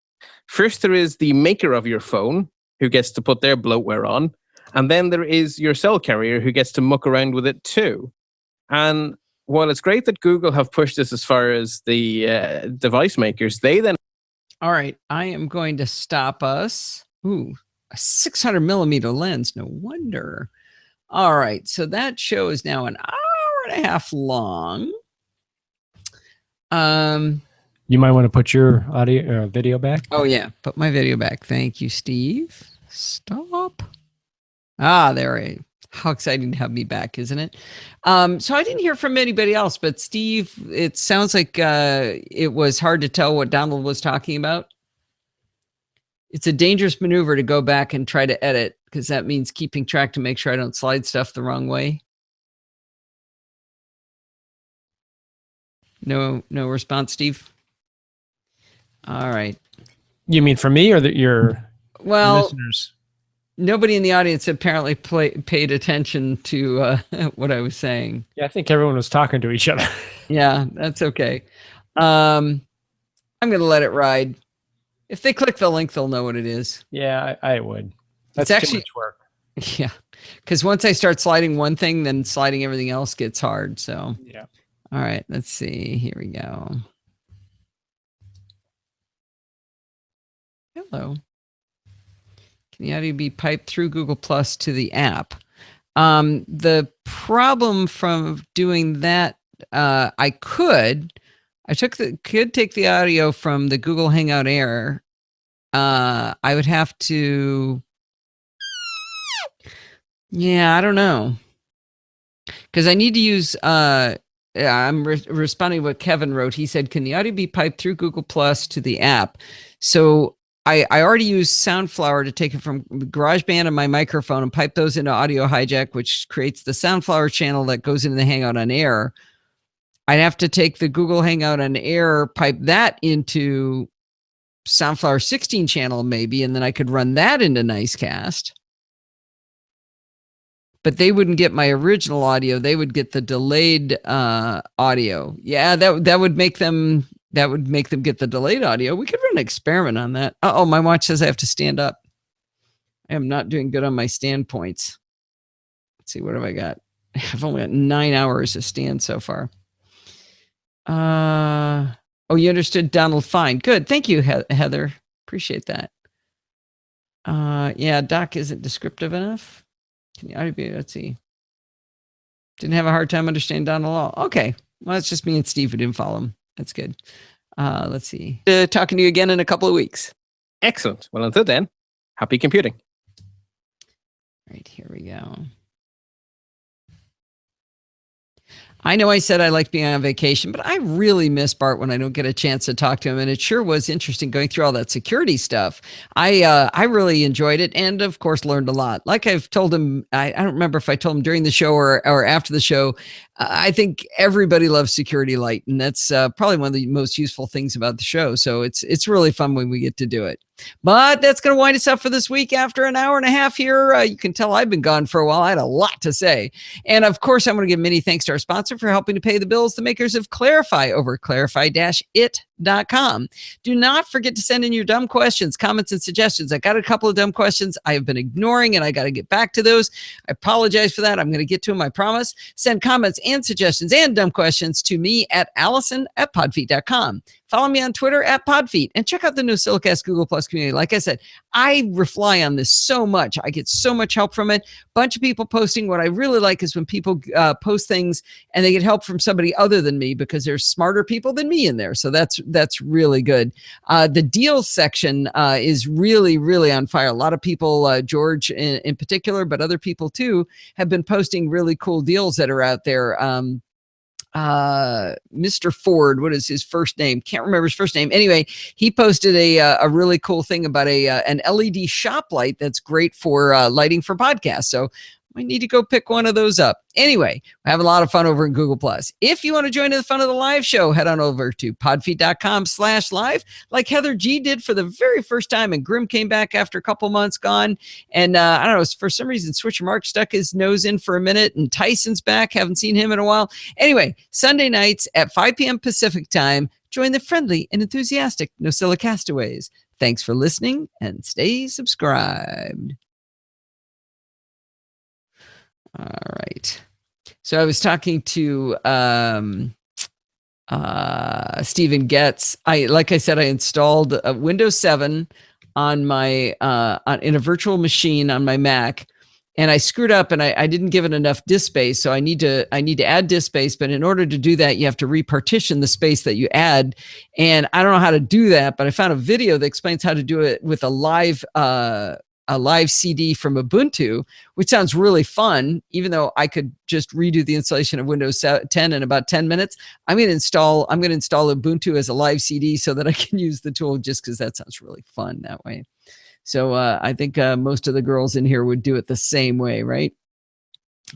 First, there is the maker of your phone who gets to put their bloatware on. And then there is your cell carrier who gets to muck around with it too. And while it's great that Google have pushed this as far as the device makers, they then... All right, I am going to stop us. Ooh, a 600 millimeter lens. No wonder. All right, so that show is now an hour and a half long. You might want to put your audio or video back. Oh yeah, put my video back. Thank you, Steve. Stop. Ah, there I... How exciting to have me back, isn't it? So I didn't hear from anybody else, but Steve, it sounds like it was hard to tell what Donald was talking about. It's a dangerous maneuver to go back and try to edit, because that means keeping track to make sure I don't slide stuff the wrong way. No response, Steve? All right. You mean for me or your listeners? Nobody in the audience apparently paid attention to what I was saying. Yeah, I think everyone was talking to each other. Yeah, that's okay. I'm going to let it ride. If they click the link, they'll know what it is. Yeah, I would. That's actually too much work. Yeah, because once I start sliding one thing, then sliding everything else gets hard. So yeah. All right, let's see. Here we go. Hello. Can the audio be piped through Google Plus to the app? The problem from doing that, I could take the audio from the Google Hangout Air. I would have to, I don't know. Because I need to use, I'm responding to what Kevin wrote. He said, can the audio be piped through Google Plus to the app? So I already used Soundflower to take it from GarageBand and my microphone and pipe those into Audio Hijack, which creates the Soundflower channel that goes into the Hangout on Air. I'd have to take the Google Hangout on Air, pipe that into Soundflower 16 channel maybe, and then I could run that into NosillaCast. But they wouldn't get my original audio. They would get the delayed audio. Yeah, that would make them... That would make them get the delayed audio. We could run an experiment on that. Oh, my watch says I have to stand up. I am not doing good on my standpoints. Let's see, what have I got? I've only got 9 hours to stand so far. Oh, you understood Donald fine. Good. Thank you, Heather. Appreciate that. Yeah, Doc isn't descriptive enough. Let's see. Didn't have a hard time understanding Donald at all. Okay. Well, it's just me and Steve who didn't follow him. That's good. Let's see. Talking to you again in a couple of weeks. Excellent. Well, until then, happy computing. Right, here we go. I know I said I like being on vacation, but I really miss Bart when I don't get a chance to talk to him. And it sure was interesting going through all that security stuff. I really enjoyed it, and of course learned a lot. Like I've told him, I don't remember if I told him during the show or after the show. I think everybody loves Security Light, and that's probably one of the most useful things about the show. So it's really fun when we get to do it. But that's going to wind us up for this week. After an hour and a half here, you can tell I've been gone for a while. I had a lot to say. And of course, I want to give many thanks to our sponsor for helping to pay the bills, the makers of Clarify over clarify-it.com. Do not forget to send in your dumb questions, comments, and suggestions. I got a couple of dumb questions I have been ignoring, and I got to get back to those. I apologize for that. I'm going to get to them, I promise. Send comments and suggestions and dumb questions to me at allison@podfeet.com. Follow me on Twitter @podfeet, and check out the NosillaCast Google Plus community. Like I said, I rely on this so much. I get so much help from it. Bunch of people posting. What I really like is when people post things and they get help from somebody other than me, because there's smarter people than me in there. So that's really good. The deals section is really, really on fire. A lot of people, George in particular, but other people too, have been posting really cool deals that are out there. Mr. Ford, what is his first name? Can't remember his first name. Anyway, he posted a really cool thing about an LED shop light that's great for lighting for podcasts. So I need to go pick one of those up. Anyway, we're having a lot of fun over in Google+. If you want to join in the fun of the live show, head on over to podfeet.com/live, like Heather G did for the very first time, and Grim came back after a couple months gone. And I don't know, for some reason, Switcher Mark stuck his nose in for a minute, and Tyson's back. Haven't seen him in a while. Anyway, Sunday nights at 5 p.m. Pacific time, join the friendly and enthusiastic Nosilla castaways. Thanks for listening, and stay subscribed. All right. So I was talking to Stephen Getz. Like I said, I installed Windows 7 on my in a virtual machine on my Mac, and I screwed up and I didn't give it enough disk space. So I need to add disk space, but in order to do that, you have to repartition the space that you add. And I don't know how to do that, but I found a video that explains how to do it with a live CD from Ubuntu, which sounds really fun. Even though I could just redo the installation of Windows 10 in about 10 minutes, I'm going to install Ubuntu as a live CD so that I can use the tool, just because that sounds really fun that way. So I think most of the girls in here would do it the same way, right?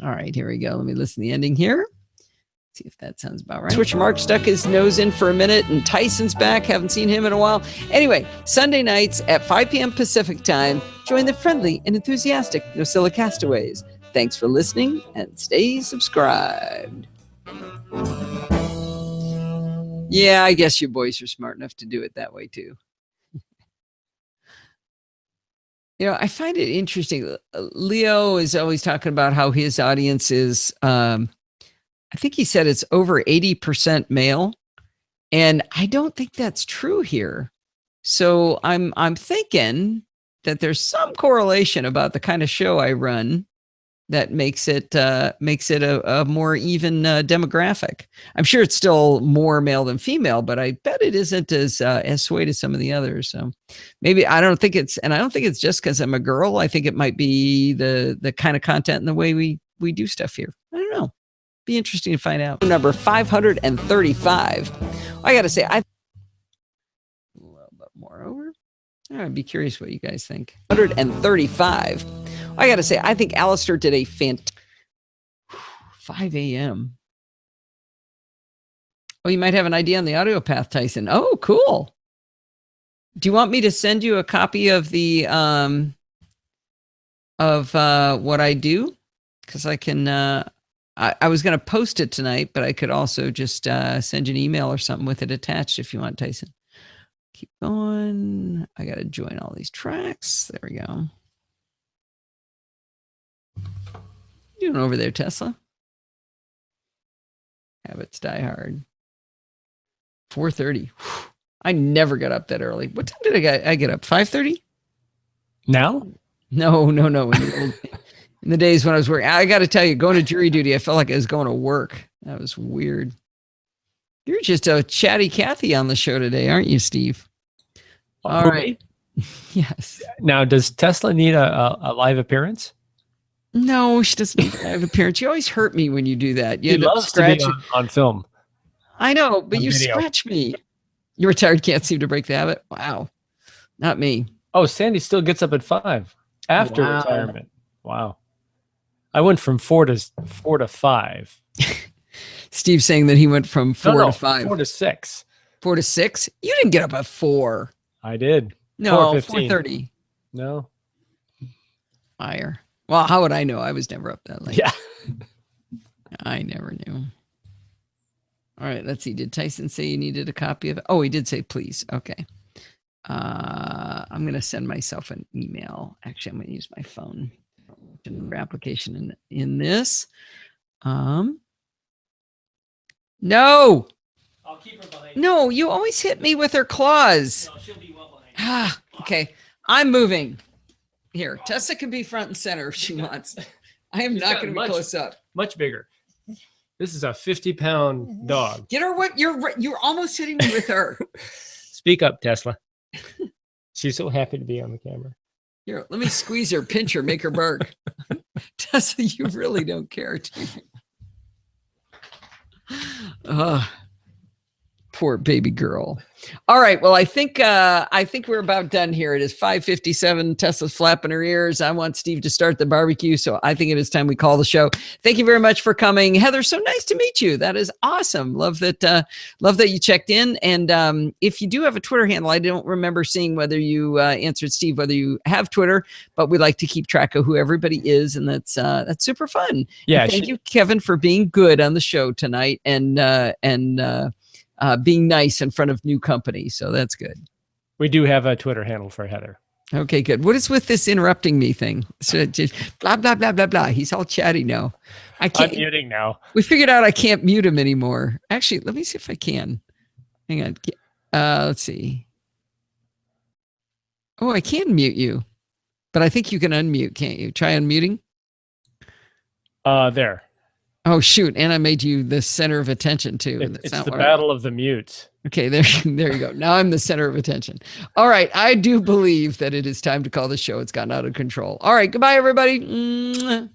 All right, here we go. Let me listen to the ending here. See if that sounds about right. Switcher Mark stuck his nose in for a minute, and Tyson's back. Haven't seen him in a while. Anyway, Sunday nights at 5 p.m. Pacific time, join the friendly and enthusiastic Nosilla castaways. Thanks for listening, and stay subscribed. Yeah, I guess you boys are smart enough to do it that way too. You know, I find it interesting. Leo is always talking about how his audience is, I think he said it's over 80% male. And I don't think that's true here. So I'm thinking that there's some correlation about the kind of show I run that makes it a more even demographic. I'm sure it's still more male than female, but I bet it isn't as swayed as some of the others. So maybe I don't think it's just because I'm a girl. I think it might be the kind of content and the way we do stuff here. I don't know. Be interesting to find out. Number 535. I got to say, a little bit more over. I'd be curious what you guys think. 135. I got to say, I think Alistair did a 5 a.m. Oh, you might have an idea on the audio path, Tyson. Oh, cool. Do you want me to send you a copy of the what I do? Because I can. I was going to post it tonight, but I could also just send you an email or something with it attached if you want, Tyson. Keep going. I got to join all these tracks. There we go. What are you doing over there, Tesla? Habits die hard. 4:30. I never got up that early. What time did I get up? 5:30? Now? No. In the days when I was working, I got to tell you, going to jury duty, I felt like I was going to work. That was weird. You're just a chatty Cathy on the show today, aren't you, Steve? All right. Yes. Now, does Tesla need a live appearance? No, she doesn't need a live appearance. You always hurt me when you do that. You He end up loves to be scratching. on film. I know, but On you video. scratch me. You're retired, can't seem to break the habit. Wow. Not me. Oh, Sandy still gets up at 5 after Wow. retirement. Wow. I went from 4 to 5. Steve saying that he went from 4 No, to 5. 4 to 6. 4 to 6? You didn't get up at 4. I did. No, 4:15. 4:30. No. Fire. Well, how would I know? I was never up that late. Yeah. I never knew. All right, let's see. Did Tyson say you needed a copy of it? Oh, he did say please. Okay. I'm going to send myself an email. Actually, I'm going to use my phone. Application in this. No. I'll keep her behind. No, you always hit me with her claws. No, she'll be well behind. Ah, okay. I'm moving. Here, Tessa can be front and center if she wants. I am She's not got going to be much- close up. Much bigger. This is a 50-pound dog. Get her what you're almost hitting me with her. Speak up, Tesla. She's so happy to be on the camera. Here, let me squeeze her, pinch her, make her bark. Tessa, you really don't care, do you? Poor baby girl. All right. Well, I think we're about done here. It is 5:57. Tessa's flapping her ears. I want Steve to start the barbecue, so I think it is time we call the show. Thank you very much for coming, Heather. So nice to meet you. That is awesome. Love that you checked in. And if you do have a Twitter handle, I don't remember seeing whether you answered Steve whether you have Twitter, but we like to keep track of who everybody is, and that's super fun. Yeah. And thank you, Kevin, for being good on the show tonight and being nice in front of new company. So that's good. We do have a Twitter handle for Heather. Okay, good. What is with this interrupting me thing? So just blah, blah, blah, blah, blah. He's all chatty now. I can't. I'm muting now. We figured out I can't mute him anymore. Actually, let me see if I can. Hang on. Let's see. Oh, I can mute you. But I think you can unmute, can't you? Try unmuting. There. Oh, shoot. And I made you the center of attention, too. It's the battle of the mutes. Okay, there you go. Now I'm the center of attention. All right. I do believe that it is time to call the show. It's gotten out of control. All right. Goodbye, everybody. Goodbye.